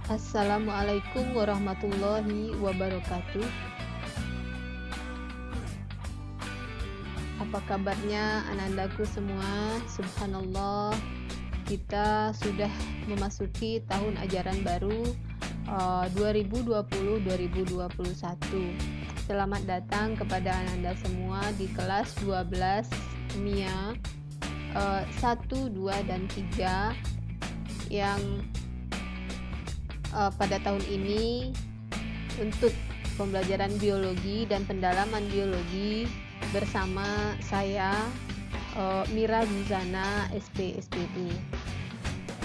Assalamualaikum warahmatullahi wabarakatuh. Apa kabarnya anandaku semua? Subhanallah, kita sudah memasuki tahun ajaran baru 2020-2021. Selamat datang kepada ananda semua di kelas 12 MIA 1, 2, dan 3 yang pada tahun ini untuk pembelajaran biologi dan pendalaman biologi bersama saya Mira Zuzana SP/SPD.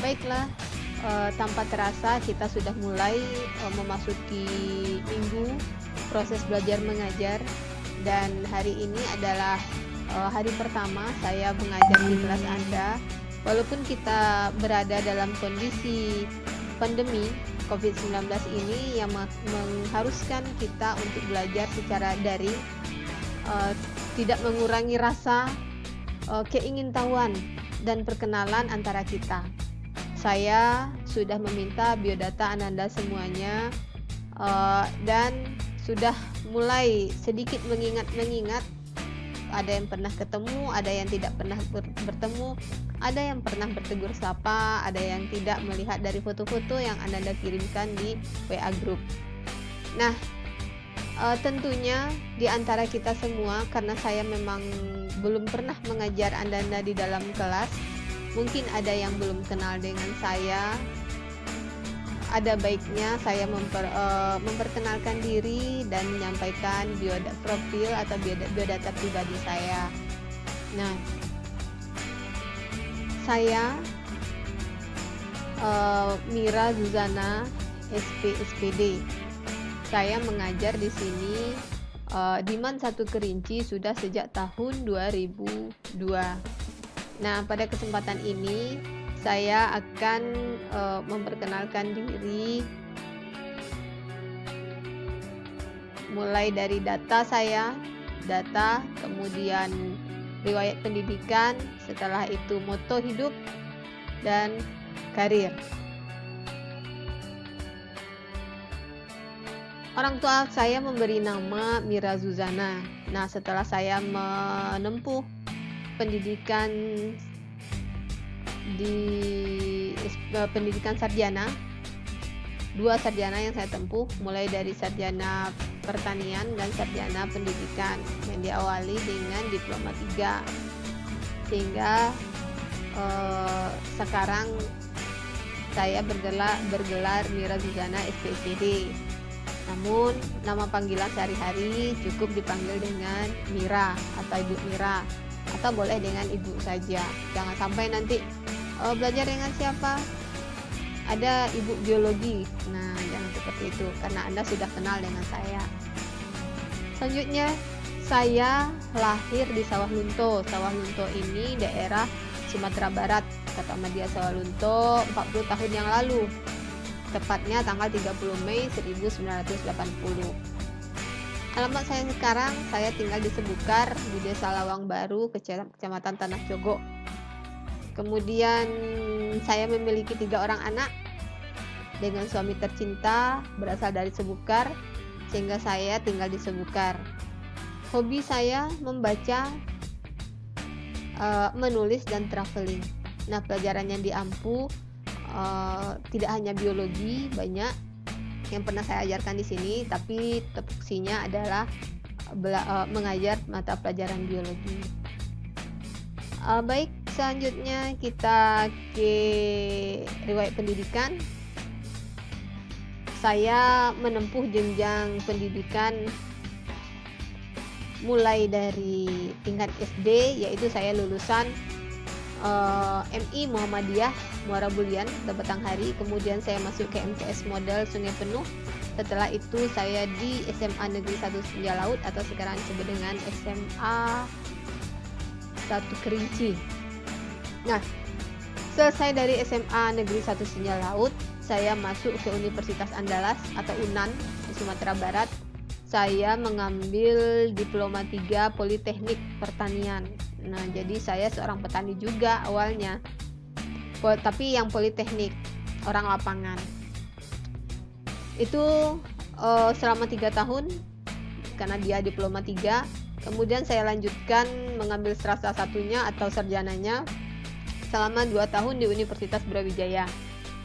Baiklah, tanpa terasa kita sudah mulai memasuki minggu proses belajar mengajar, dan hari ini adalah hari pertama saya mengajar di kelas Anda. Walaupun kita berada dalam kondisi pandemi COVID-19 ini yang mengharuskan kita untuk belajar secara daring, tidak mengurangi rasa keingintahuan dan perkenalan antara kita. Saya sudah meminta biodata ananda semuanya, dan sudah mulai sedikit mengingat. Ada yang pernah ketemu, ada yang tidak pernah bertemu, ada yang pernah bertegur sapa, ada yang tidak melihat dari foto-foto yang Anda kirimkan di WA Group. Nah, tentunya di antara kita semua, karena saya memang belum pernah mengajar Anda di dalam kelas, mungkin ada yang belum kenal dengan saya. Ada baiknya saya memperkenalkan diri dan menyampaikan profil atau biodata pribadi saya. Nah, saya Mira Zuzana SP/SPD. Saya mengajar di sini di MAN 1 Kerinci sudah sejak tahun 2002. Nah, pada kesempatan ini saya akan memperkenalkan diri mulai dari data saya, kemudian riwayat pendidikan, setelah itu moto hidup dan karir. Orang tua saya memberi nama Mira Zuzana. Nah, setelah saya menempuh pendidikan di pendidikan sarjana, 2 sarjana yang saya tempuh, mulai dari sarjana pertanian dan sarjana pendidikan yang diawali dengan diploma 3, sehingga sekarang saya bergelar Mira Zuzana SP/SPD. Namun nama panggilan sehari-hari cukup dipanggil dengan Mira atau Ibu Mira, atau boleh dengan Ibu saja. Jangan sampai nanti belajar dengan siapa? Ada Ibu biologi. Nah, jangan seperti itu, karena Anda sudah kenal dengan saya. Selanjutnya, saya lahir di Sawah Lunto. Sawah Lunto ini daerah Sumatera Barat. Kata media Sawah Lunto 40 tahun yang lalu. Tepatnya tanggal 30 Mei 1980. Alamat saya sekarang, saya tinggal di Sebukar, di Desa Lawang Baru, Kecamatan Tanah Jogo. Kemudian saya memiliki 3 orang anak dengan suami tercinta, berasal dari Sebukar, sehingga saya tinggal di Sebukar. Hobi saya membaca, menulis, dan traveling. Nah, pelajaran yang diampu tidak hanya biologi, banyak yang pernah saya ajarkan di sini, tapi tupoksinya adalah mengajar mata pelajaran biologi. Baik, selanjutnya kita ke riwayat pendidikan. Saya menempuh jenjang pendidikan mulai dari tingkat SD, yaitu saya lulusan MI Muhammadiyah Muara Bulian, Batanghari. Kemudian saya masuk ke MTS Model Sungai Penuh. Setelah itu saya di SMA Negeri 1 Sinja Laut, atau sekarang disebut dengan SMA 1 Kerinci. Nah, selesai dari SMA Negeri 1 Sinja Laut, saya masuk ke Universitas Andalas atau UNAN di Sumatera Barat. Saya mengambil diploma 3 Politeknik Pertanian. Nah, jadi saya seorang petani juga awalnya, tapi yang politeknik, orang lapangan. Itu selama 3 tahun karena dia diploma 3. Kemudian saya lanjutkan mengambil strata satunya atau sarjananya selama 2 tahun di Universitas Brawijaya.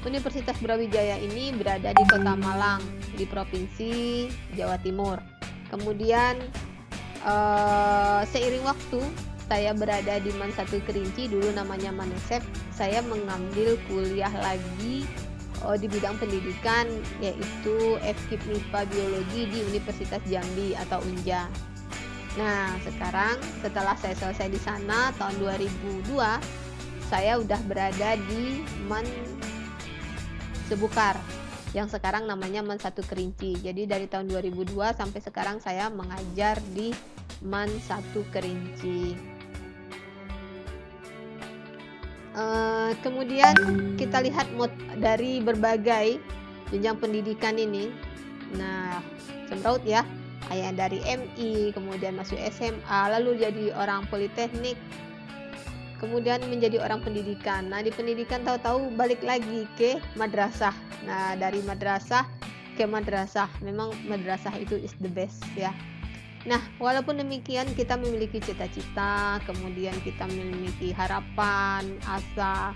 Universitas Brawijaya ini berada di Kota Malang, di Provinsi Jawa Timur. Kemudian seiring waktu saya berada di MAN 1 Kerinci, dulu namanya MANESEP, saya mengambil kuliah lagi di bidang pendidikan, yaitu FKIP MIPA Biologi di Universitas Jambi atau UNJA. Nah, sekarang setelah saya selesai di sana tahun 2002, saya udah berada di MAN Sebukar yang sekarang namanya MAN 1 Kerinci. Jadi dari tahun 2002 sampai sekarang saya mengajar di MAN 1 Kerinci. Kemudian kita lihat dari berbagai jenjang pendidikan ini. Nah, semraut ya, ayah dari MI, kemudian masuk SMA, lalu jadi orang politeknik, kemudian menjadi orang pendidikan. Nah, di pendidikan tahu-tahu balik lagi ke madrasah. Nah, dari madrasah ke madrasah. Memang madrasah itu is the best ya. Nah, walaupun demikian kita memiliki cita-cita, kemudian kita memiliki harapan, asa,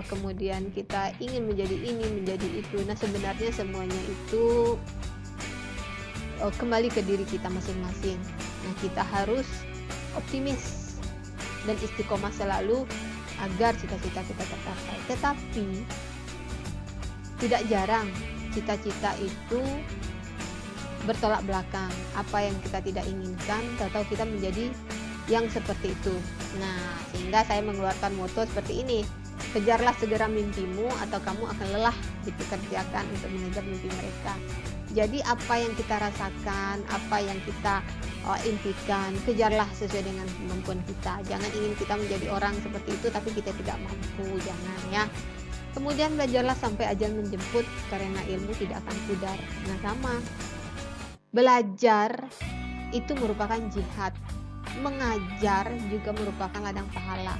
kemudian kita ingin menjadi ini, menjadi itu. Nah, sebenarnya semuanya itu kembali ke diri kita masing-masing. Nah, kita harus optimis dan istiqomah selalu agar cita-cita kita tercapai. Tetapi tidak jarang cita-cita itu bertolak belakang. Apa yang kita tidak inginkan, tahu-tahu kita menjadi yang seperti itu. Nah, sehingga saya mengeluarkan moto seperti ini: kejarlah segera mimpimu atau kamu akan lelah dipekerjakan untuk mengejar mimpi mereka. Jadi apa yang kita rasakan, apa yang kita impikan, kejarlah sesuai dengan kemampuan kita. Jangan ingin kita menjadi orang seperti itu tapi kita tidak mampu, jangan ya. Kemudian belajarlah sampai ajal menjemput, karena ilmu tidak akan pudar. Nah, sama. Belajar itu merupakan jihad. Mengajar juga merupakan ladang pahala.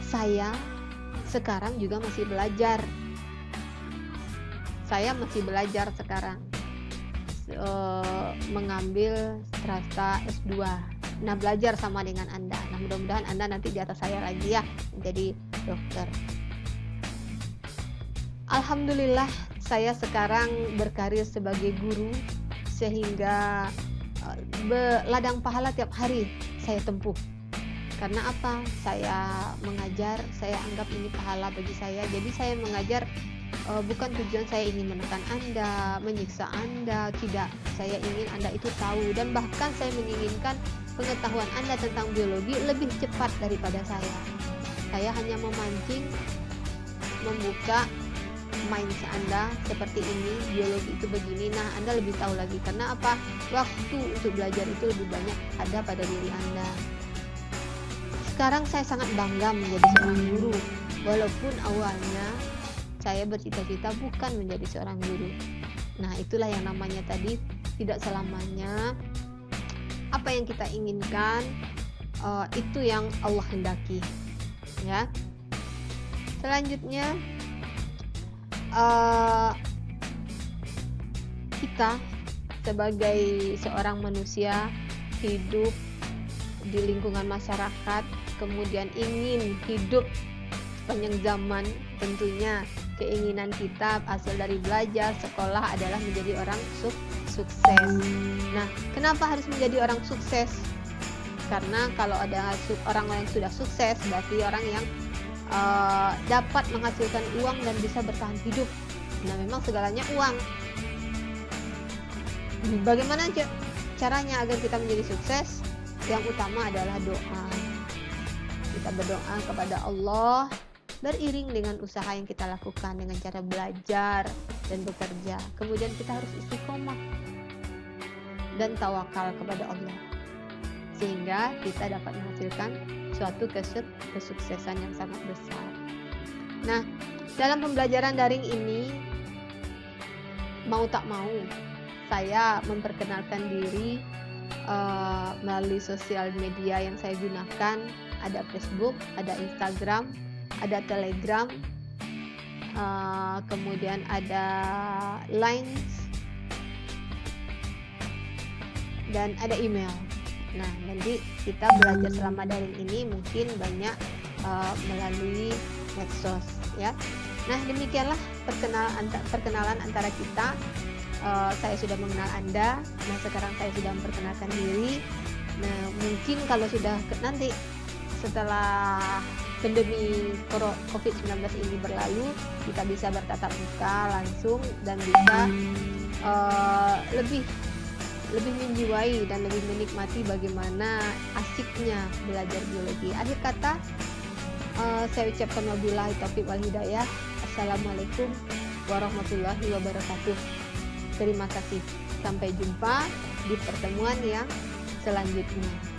Saya sekarang juga masih belajar. Saya masih belajar sekarang mengambil strata S2. Nah, belajar sama dengan Anda. Nah, mudah-mudahan Anda nanti di atas saya lagi ya, menjadi dokter. Alhamdulillah, saya sekarang berkarir sebagai guru, sehingga ladang pahala tiap hari saya tempuh. Karena apa? Saya mengajar, saya anggap ini pahala bagi saya. Jadi saya mengajar bukan tujuan saya ingin menekan Anda, menyiksa Anda, tidak. Saya ingin Anda itu tahu, dan bahkan saya menginginkan pengetahuan Anda tentang biologi lebih cepat daripada saya. Saya hanya memancing, membuka minds Anda seperti ini, biologi itu begini. Nah, Anda lebih tahu lagi. Karena apa? Waktu untuk belajar itu lebih banyak ada pada diri Anda. Sekarang saya sangat bangga menjadi seorang guru, walaupun awalnya saya bercita-cita bukan menjadi seorang guru. Nah, itulah yang namanya tadi, tidak selamanya apa yang kita inginkan itu yang Allah hendaki ya. Selanjutnya kita sebagai seorang manusia hidup di lingkungan masyarakat, kemudian ingin hidup sepanjang zaman, tentunya keinginan kita hasil dari belajar sekolah adalah menjadi orang sukses. Nah, kenapa harus menjadi orang sukses? Karena kalau ada orang yang sudah sukses, berarti orang yang dapat menghasilkan uang dan bisa bertahan hidup. Nah, memang segalanya uang. Bagaimana caranya agar kita menjadi sukses? Yang utama adalah doa. Kita berdoa kepada Allah beriring dengan usaha yang kita lakukan dengan cara belajar dan bekerja. Kemudian kita harus istiqomah dan tawakal kepada Allah, sehingga kita dapat menghasilkan suatu kesuksesan yang sangat besar. Nah, dalam pembelajaran daring ini, mau tak mau saya memperkenalkan diri melalui sosial media yang saya gunakan. Ada Facebook, ada Instagram, ada Telegram, kemudian ada Lines, dan ada email. Nah, nanti kita belajar selama daring ini mungkin banyak melalui medsos ya. Nah, demikianlah perkenalan antara kita. Saya sudah mengenal Anda. Nah, sekarang saya sudah memperkenalkan diri. Nah, mungkin kalau sudah nanti setelah pandemi COVID-19 ini berlalu, kita bisa bertatap muka langsung dan bisa lebih menjiwai dan lebih menikmati bagaimana asiknya belajar biologi. Akhir kata, saya ucapkan wabillahi taufiq wal hidayah. Assalamualaikum warahmatullahi wabarakatuh. Terima kasih. Sampai jumpa di pertemuan yang selanjutnya.